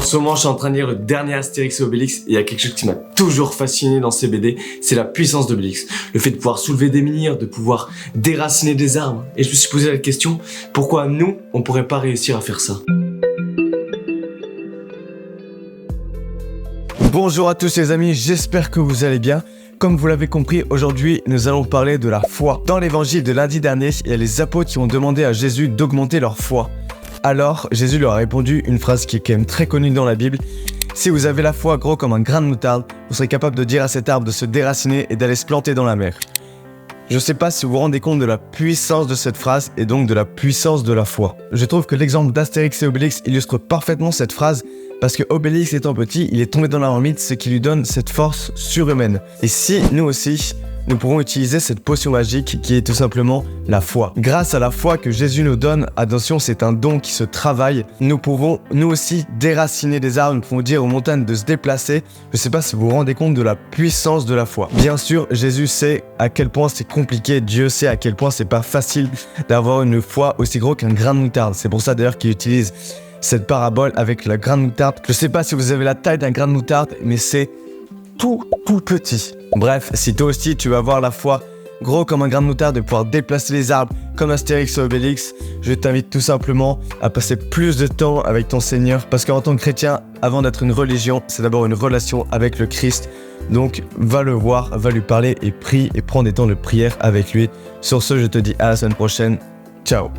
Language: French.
ce moment, je suis en train de lire le dernier Astérix et Obélix et il y a quelque chose qui m'a toujours fasciné dans ces BD, c'est la puissance d'Obélix. Le fait de pouvoir soulever des menhirs, de pouvoir déraciner des arbres. Et je me suis posé la question, pourquoi nous, on pourrait pas réussir à faire ça? Bonjour à tous les amis, j'espère que vous allez bien. Comme vous l'avez compris, aujourd'hui, nous allons parler de la foi. Dans l'évangile de lundi dernier, il y a les apôtres qui ont demandé à Jésus d'augmenter leur foi. Alors, Jésus leur a répondu une phrase qui est quand même très connue dans la Bible. Si vous avez la foi gros comme un grain de moutarde, vous serez capable de dire à cet arbre de se déraciner et d'aller se planter dans la mer. Je ne sais pas si vous vous rendez compte de la puissance de cette phrase et donc de la puissance de la foi. Je trouve que l'exemple d'Astérix et Obélix illustre parfaitement cette phrase parce que Obélix étant petit, il est tombé dans la marmite, ce qui lui donne cette force surhumaine. Et si nous aussi, nous pourrons utiliser cette potion magique qui est tout simplement la foi. Grâce à la foi que Jésus nous donne, attention, c'est un don qui se travaille, nous pouvons nous aussi déraciner des arbres, nous pouvons dire aux montagnes de se déplacer. Je ne sais pas si vous vous rendez compte de la puissance de la foi. Bien sûr, Jésus sait à quel point c'est compliqué, Dieu sait à quel point c'est pas facile d'avoir une foi aussi gros qu'un grain de moutarde. C'est pour ça d'ailleurs qu'il utilise cette parabole avec la grain de moutarde. Je ne sais pas si vous avez la taille d'un grain de moutarde, mais c'est tout petit. Bref, si toi aussi tu vas avoir la foi gros comme un grain de moutarde de pouvoir déplacer les arbres comme Astérix et Obélix, je t'invite tout simplement à passer plus de temps avec ton Seigneur parce qu'en tant que chrétien, avant d'être une religion, c'est d'abord une relation avec le Christ. Donc va le voir, va lui parler et prie et prends des temps de prière avec lui. Sur ce, je te dis à la semaine prochaine. Ciao.